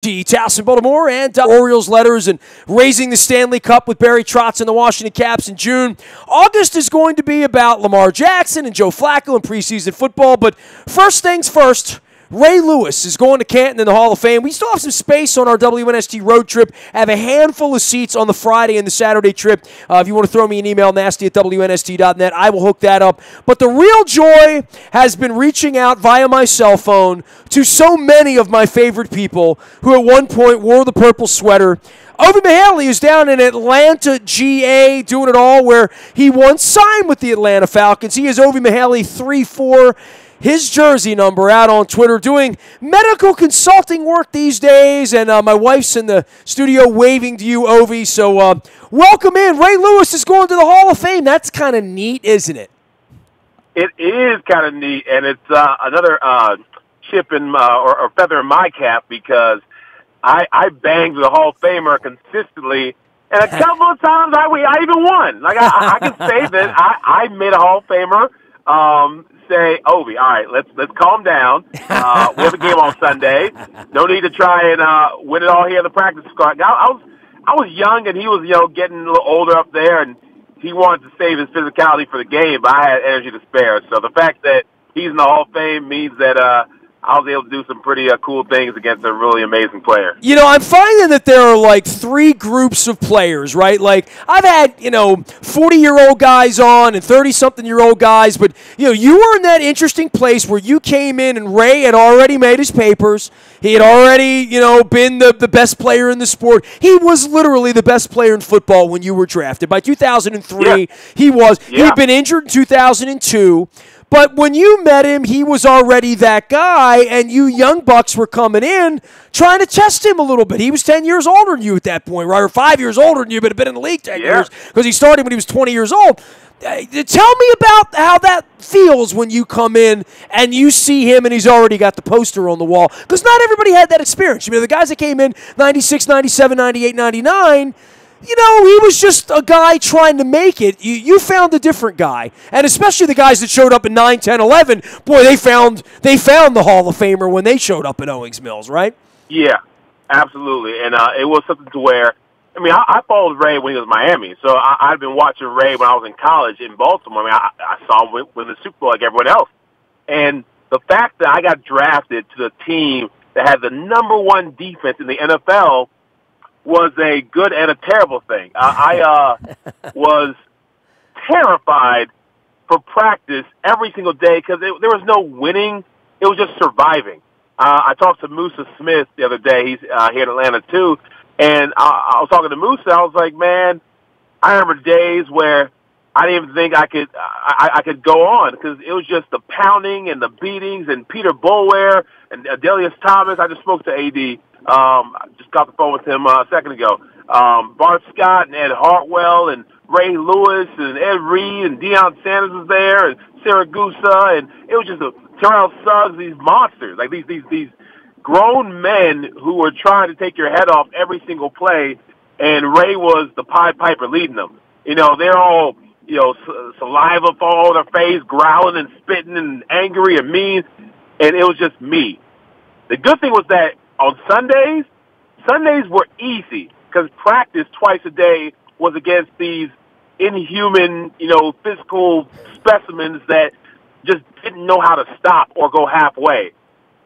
D. Tass in Baltimore and Orioles letters and raising the Stanley Cup with Barry Trotz and the Washington Caps in June. August is going to be about Lamar Jackson and Joe Flacco and preseason football. But first things first, Ray Lewis is going to Canton in the Hall of Fame. We still have some space on our WNST road trip. I have a handful of seats on the Friday and the Saturday trip. If you want to throw me an email, nasty@WNST.net, I will hook that up. But the real joy has been reaching out via my cell phone to so many of my favorite people who at one point wore the purple sweater. Ovie Mughelli is down in Atlanta, GA, doing it all, where he once signed with the Atlanta Falcons. He is Ovie Mughelli 34. His jersey number out on Twitter, doing medical consulting work these days, and my wife's in the studio waving to you, Ovie. So welcome in. Ray Lewis is going to the Hall of Fame. That's kind of neat, isn't it? It is kind of neat, and it's another chip in or feather in my cap because I banged the Hall of Famer consistently, and a couple of times I even won. Like I can say that I made a Hall of Famer. Say, Ovie, all right, let's calm down. We have a game on Sunday. No need to try and win it all here in the practice squad. I was young, and he was getting a little older up there, and he wanted to save his physicality for the game, but I had energy to spare. So the fact that he's in the Hall of Fame means that I was able to do some pretty cool things against a really amazing player. I'm finding that there are like three groups of players, right? Like I've had, 40-year-old guys on and 30-something-year-old guys, but, you were in that interesting place where you came in and Ray had already made his papers. He had already, been the best player in the sport. He was literally the best player in football when you were drafted. By 2003, he was. Yeah. He'd been injured in 2002. But when you met him, he was already that guy, and you young bucks were coming in trying to test him a little bit. He was 10 years older than you at that point, right? Or 5 years older than you, but had been in the league 10 years because he started when he was 20 years old. Tell me about how that feels when you come in and you see him and he's already got the poster on the wall. Because not everybody had that experience. The guys that came in 96, 97, 98, 99, he was just a guy trying to make it. You found a different guy. And especially the guys that showed up in 9, 10, 11, boy, they found the Hall of Famer when they showed up at Owings Mills, right? Yeah, absolutely. And it was something to where, I followed Ray when he was in Miami. So I'd been watching Ray when I was in college in Baltimore. I saw him win the Super Bowl like everyone else. And the fact that I got drafted to the team that had the #1 defense in the NFL was a good and a terrible thing. I was terrified for practice every single day because there was no winning. It was just surviving. I talked to Musa Smith the other day. He's here in Atlanta, too. And I was talking to Musa. I was like, man, I remember days where I didn't even think I could go on because it was just the pounding and the beatings and Peter Boulware and Adelius Thomas. I just spoke to AD. I just got the phone with him a second ago. Bart Scott and Ed Hartwell and Ray Lewis and Ed Reed and Deion Sanders was there and Saragusa, and it was just Terrell Suggs, these monsters, like these grown men who were trying to take your head off every single play, and Ray was the Pied Piper leading them. They're all, saliva fall on their face, growling and spitting and angry and mean, and it was just me. The good thing was that on Sundays were easy because practice twice a day was against these inhuman, physical specimens that just didn't know how to stop or go halfway.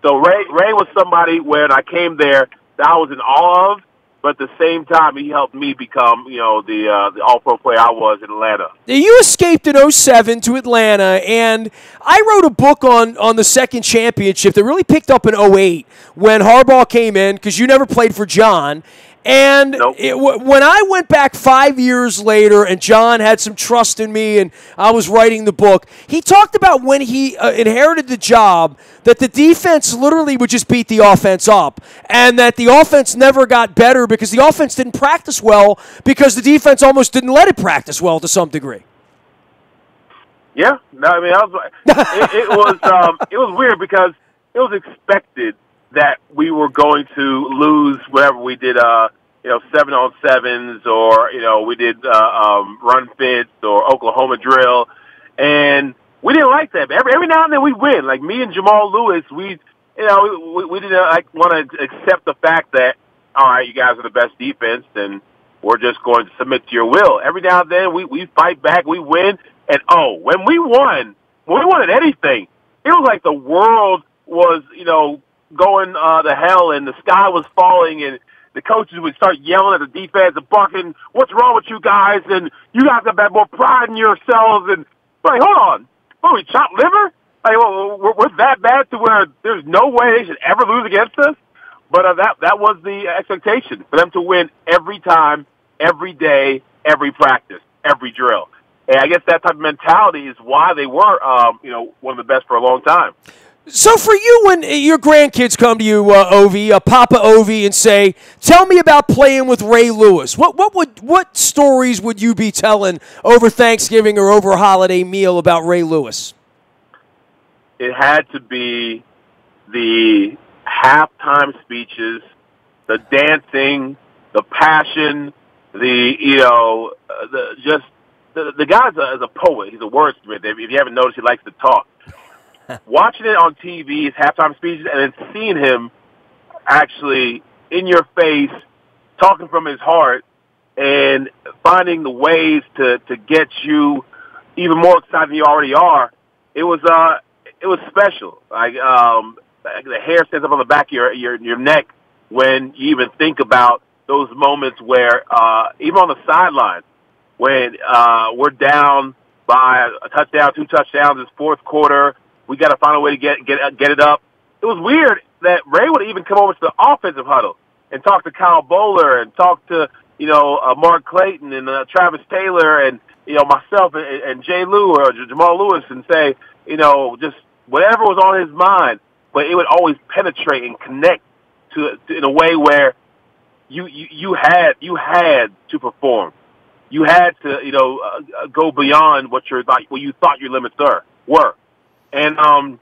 So Ray was somebody when I came there that I was in awe of, but at the same time, he helped me become, the all-pro player I was in Atlanta. Now, you escaped in 07 to Atlanta, and I wrote a book on the second championship that really picked up in 08 when Harbaugh came in, because you never played for John. And nope. When I went back 5 years later and John had some trust in me and I was writing the book, he talked about when he inherited the job that the defense literally would just beat the offense up and that the offense never got better because the offense didn't practice well because the defense almost didn't let it practice well to some degree. Yeah, no, it was weird because it was expected that we were going to lose whenever we did, 7-on-7s or, we did run fits or Oklahoma drill. And we didn't like that. But every now and then we win. Like me and Jamal Lewis, we didn't want to accept the fact that, all right, you guys are the best defense, and we're just going to submit to your will. Every now and then we fight back, we win, and when we won at anything, it was like the world was, going to hell, and the sky was falling, and the coaches would start yelling at the defense and barking, "What's wrong with you guys? And you guys have more pride in yourselves." And like, hold on, what, we chopped liver? Like, we're that bad to where there's no way they should ever lose against us? But that was the expectation, for them to win every time, every day, every practice, every drill. And I guess that type of mentality is why they were, one of the best for a long time. So for you, when your grandkids come to you, Ovie, Papa Ovie, and say, "Tell me about playing with Ray Lewis," what stories would you be telling over Thanksgiving or over a holiday meal about Ray Lewis? It had to be the halftime speeches, the dancing, the passion, the guy's a poet. He's a wordsmith. If you haven't noticed, he likes to talk. Watching it on TV, his halftime speeches, and then seeing him actually in your face, talking from his heart, and finding the ways to get you even more excited than you already are, it was special. Like the hair stands up on the back of your neck when you even think about those moments where even on the sideline, when we're down by a touchdown, 2 touchdowns this fourth quarter. We got to find a way to get it up. It was weird that Ray would even come over to the offensive huddle and talk to Kyle Bowler and talk to Mark Clayton and Travis Taylor and myself and Jay Lou or Jamal Lewis and say just whatever was on his mind. But it would always penetrate and connect to in a way where you had to perform. You had to go beyond what you thought your limits were. And,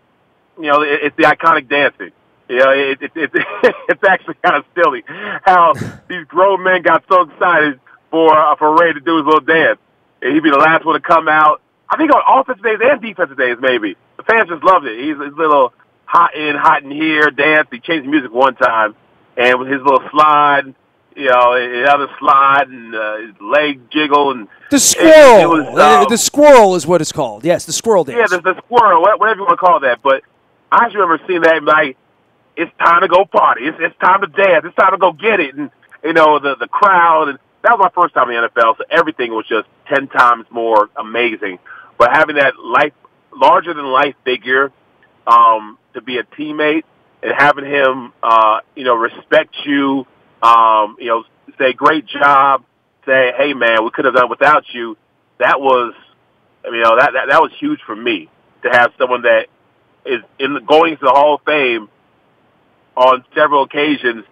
it's the iconic dancing. It's actually kind of silly how these grown men got so excited for Ray to do his little dance. And he'd be the last one to come out. I think on offensive days and defensive days, maybe. The fans just loved it. He's his little hot in here dance. He changed the music one time. And with his little slide, another slide and his leg jiggle and the squirrel. The squirrel is what it's called. Yes, the squirrel dance. Yeah, the squirrel, whatever you want to call that. But I just remember seeing that and like, it's time to go party. It's time to dance. It's time to go get it. And the crowd. And that was my first time in the NFL, so everything was just 10 times more amazing. But having that larger than life figure to be a teammate and having him respect you. Say, great job, say, hey, man, we could have done without you. That was, that was huge for me to have someone that is going into the Hall of Fame on several occasions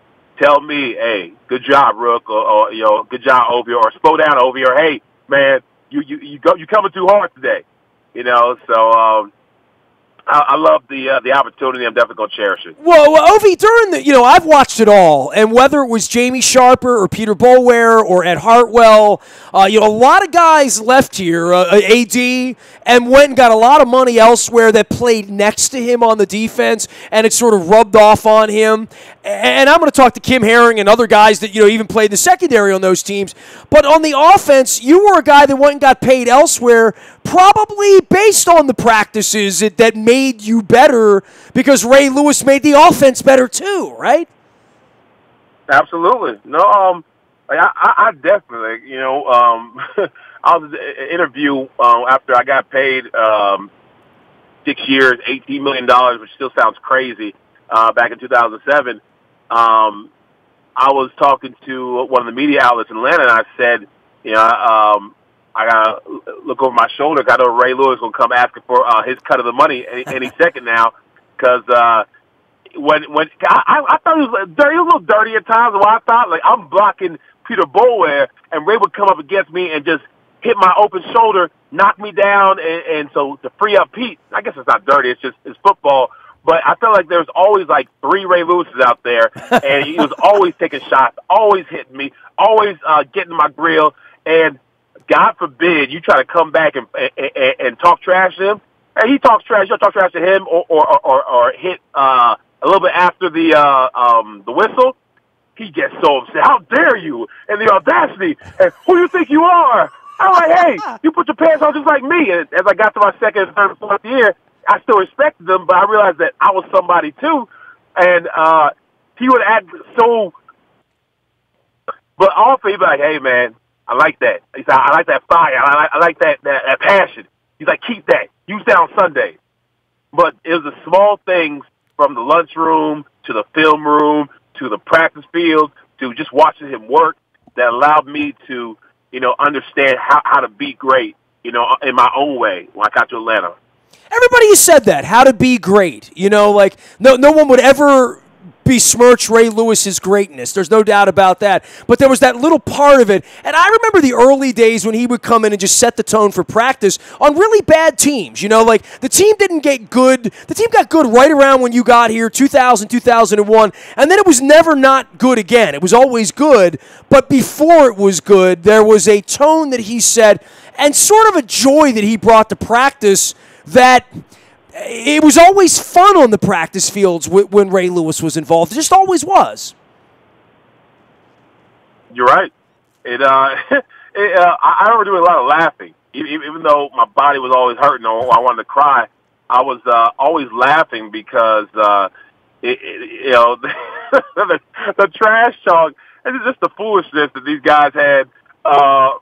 tell me, hey, good job, Rook, or good job, Ovie, or slow down, Ovie, or hey, man, you coming too hard today. So I love the opportunity. I'm definitely going to cherish it. Well, Ovie, during I've watched it all, and whether it was Jamie Sharper or Peter Boulware or Ed Hartwell, a lot of guys left here, AD, and went and got a lot of money elsewhere that played next to him on the defense, and it sort of rubbed off on him. And I'm going to talk to Kim Herring and other guys that even played the secondary on those teams. But on the offense, you were a guy that went and got paid elsewhere, probably based on the practices that made you better, because Ray Lewis made the offense better too, right? Absolutely. No, I definitely, I was in an interview after I got paid 6 years, $18 million, which still sounds crazy, back in 2007. I was talking to one of the media outlets in Atlanta, and I said, I got to look over my shoulder. I know Ray Lewis will come asking for his cut of the money any second now, because when I thought he was dirty, he was a little dirty at times. Well, I thought, like, I'm blocking Peter Boulware, and Ray would come up against me and just hit my open shoulder, knock me down, and so to free up Pete, I guess it's not dirty, it's football. But I felt like there was always like 3 Ray Lewises out there, and he was always taking shots, always hitting me, always getting my grill. And God forbid you try to come back and talk trash to him. And he talks trash, you'll talk trash to him or hit a little bit after the whistle, he gets so upset. How dare you? And the audacity. And who do you think you are? I'm like, hey, you put your pants on just like me. And as I got to my second, third, fourth year, I still respected them, but I realized that I was somebody too. And he would act so. But also, he'd be like, hey, man, I like that. He said, I like that fire. I like that passion. He's like, keep that. Use that on Sunday. But it was the small things from the lunchroom to the film room to the practice field to just watching him work that allowed me to, understand how to be great, in my own way when I got to Atlanta. Everybody has said that, how to be great. No one would ever besmirch Ray Lewis's greatness. There's no doubt about that. But there was that little part of it. And I remember the early days when he would come in and just set the tone for practice on really bad teams. The team didn't get good. The team got good right around when you got here, 2000, 2001. And then it was never not good again. It was always good. But before it was good, there was a tone that he set and sort of a joy that he brought to practice that it was always fun on the practice fields when Ray Lewis was involved. It just always was. You're right. I remember doing a lot of laughing. Even though my body was always hurting or I wanted to cry, I was always laughing because, the trash talk and just the foolishness that these guys had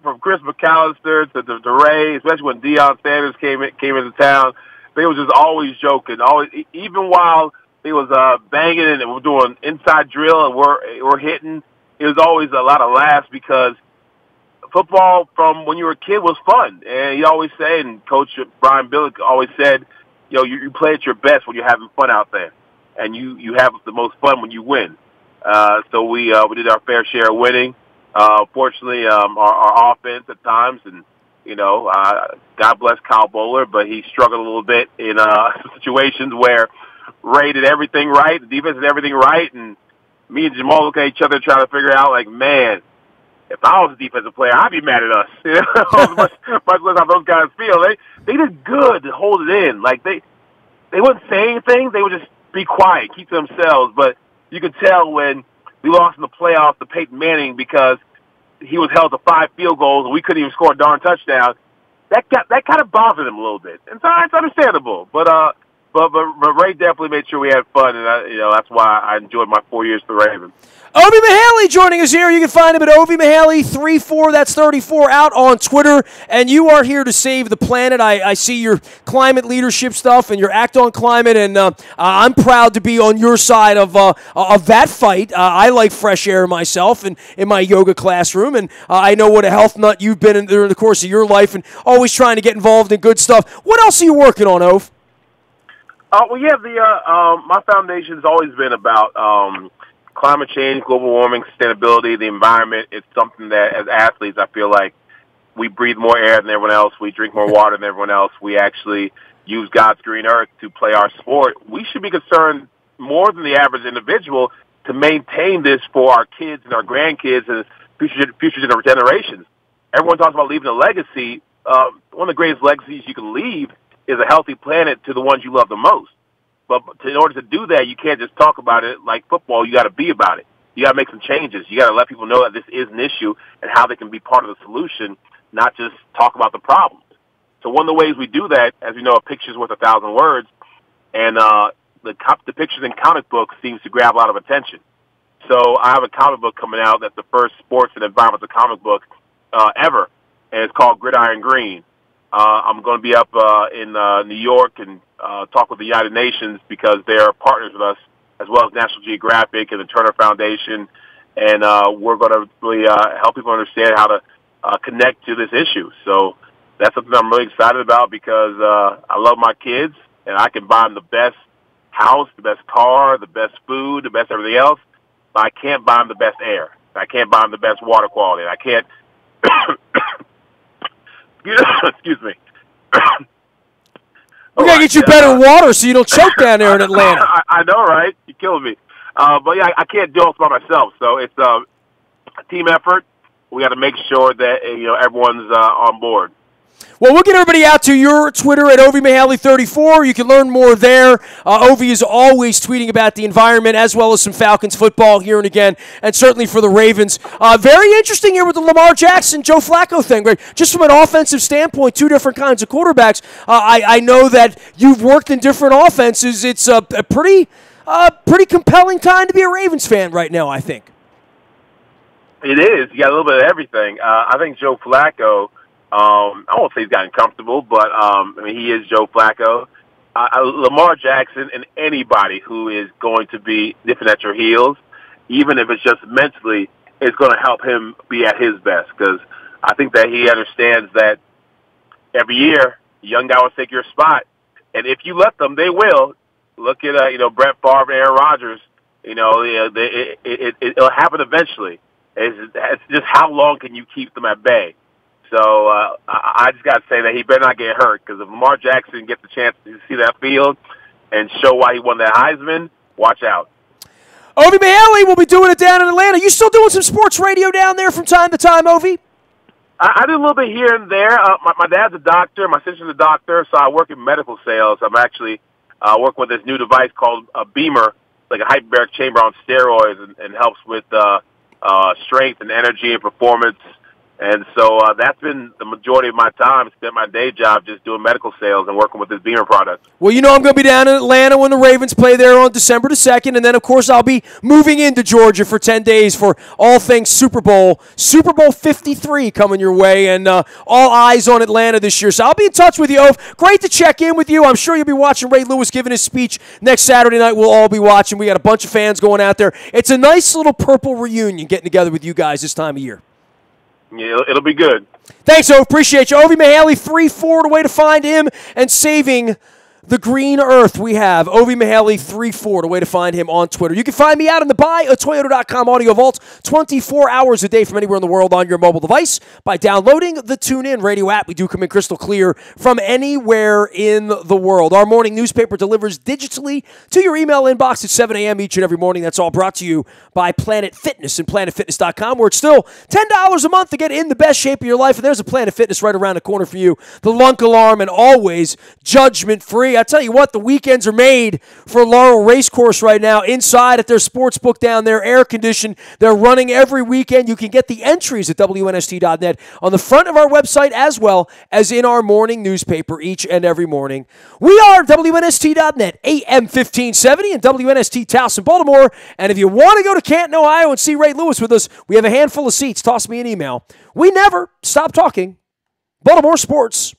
from Chris McAllister to Ray, especially when Deion Sanders came into town. They were just always joking, even while they was banging and we're doing inside drill and we're hitting. It was always a lot of laughs because football from when you were a kid was fun. And he always said, and Coach Brian Billick always said, you play at your best when you're having fun out there, and you have the most fun when you win. So we did our fair share of winning. Fortunately, our offense at times and. God bless Kyle Bowler, but he struggled a little bit in situations where Ray did everything right, the defense did everything right, and me and Jamal look at each other trying to figure out, like, man, if I was a defensive player, I'd be mad at us. Much less how those guys feel. They did good to hold it in. Like, they wouldn't say anything. They would just be quiet, keep to themselves. But you could tell when we lost in the playoffs to Peyton Manning because he was held to 5 field goals and we couldn't even score a darn touchdown. That kind of bothered him a little bit, and so it's understandable. But Ray definitely made sure we had fun, and that's why I enjoyed my 4 years for the Ravens. Ovie Mughelli joining us here. You can find him at Ovie Mughelli 34. That's 34 out on Twitter. And you are here to save the planet. I see your climate leadership stuff and your act on climate, and I'm proud to be on your side of that fight. I like fresh air myself and in my yoga classroom, and I know what a health nut you've been in during the course of your life, and always trying to get involved in good stuff. What else are you working on, Ove? Well, yeah, my foundation's always been about climate change, global warming, sustainability, the environment. It's something that, as athletes, I feel like we breathe more air than everyone else. We drink more water than everyone else. We actually use God's green earth to play our sport. We should be concerned more than the average individual to maintain this for our kids and our grandkids and future generations. Everyone talks about leaving a legacy. One of the greatest legacies you can leave is a healthy planet to the ones you love the most. But in order to do that, you can't just talk about it like football. You got to be about it. You got to make some changes. You got to let people know that this is an issue and how they can be part of the solution, not just talk about the problems. So one of the ways we do that, as we know, a picture's worth 1,000 words, and the pictures in comic books seems to grab a lot of attention. So I have a comic book coming out that's the first sports and environmental comic book ever, and it's called Gridiron Green. I'm going to be up in New York and talk with the United Nations because they're partners with us, as well as National Geographic and the Turner Foundation. And we're going to really help people understand how to connect to this issue. So that's something I'm really excited about because I love my kids, and I can buy them the best house, the best car, the best food, the best everything else, but I can't buy them the best air. I can't buy them the best water quality. I can't excuse me. We gotta get you better water so you don't choke down there in Atlanta. I know, right? You're killing me. But yeah, I can't do it by myself. So it's a team effort. We got to make sure that everyone's on board. Well, we'll get everybody out to your Twitter at Ovie Mughelli 34. You can learn more there. Ovie is always tweeting about the environment as well as some Falcons football here and again, and certainly for the Ravens. Very interesting here with the Lamar Jackson, Joe Flacco thing, right? Just from an offensive standpoint, two different kinds of quarterbacks. I know that you've worked in different offenses. It's a pretty compelling time to be a Ravens fan right now, I think. It is. You got a little bit of everything. I think Joe Flacco, I won't say he's gotten comfortable, but he is Joe Flacco. Lamar Jackson and anybody who is going to be nipping at your heels, even if it's just mentally, is going to help him be at his best, because I think that he understands that every year, a young guy will take your spot, and if you let them, they will. Look at Brett Favre and Aaron Rodgers. It'll happen eventually. It's just how long can you keep them at bay? So I just got to say that he better not get hurt, because if Lamar Jackson gets the chance to see that field and show why he won that Heisman, watch out. Ovie Mughelli will be doing it down in Atlanta. You still doing some sports radio down there from time to time, Ovie? I do a little bit here and there. My dad's a doctor. My sister's a doctor, so I work in medical sales. I'm actually working with this new device called a Beamer, like a hyperbaric chamber on steroids, and helps with strength and energy and performance. And so that's been the majority of my time, spent my day job just doing medical sales and working with this Beamer product. Well, I'm going to be down in Atlanta when the Ravens play there on December the 2nd, and then, of course, I'll be moving into Georgia for 10 days for all things Super Bowl. Super Bowl 53 coming your way, and all eyes on Atlanta this year. So I'll be in touch with you, Ove. Great to check in with you. I'm sure you'll be watching Ray Lewis giving his speech next Saturday night. We'll all be watching. We got a bunch of fans going out there. It's a nice little purple reunion getting together with you guys this time of year. Yeah, it'll be good. Thanks, Ove. Appreciate you. Ovie Mughelli, 3-4, the way to find him and saving the green earth. We have Ovie Mughelli, 3-4, the way to find him on Twitter. You can find me out in the buyatoyota.com audio vault 24 hours a day from anywhere in the world on your mobile device by downloading the TuneIn radio app. We do come in crystal clear from anywhere in the world. Our morning newspaper delivers digitally to your email inbox at 7 a.m. each and every morning. That's all brought to you by Planet Fitness and PlanetFitness.com, where it's still $10 a month to get in the best shape of your life. And there's a Planet Fitness right around the corner for you. The Lunk Alarm, and always judgment-free. I tell you what, the weekends are made for Laurel Racecourse right now. Inside at their sports book down there, air-conditioned. They're running every weekend. You can get the entries at WNST.net on the front of our website as well as in our morning newspaper each and every morning. We are WNST.net, AM 1570 and WNST Towson, Baltimore. And if you want to go to Canton, Ohio and see Ray Lewis with us, we have a handful of seats. Toss me an email. We never stop talking Baltimore sports.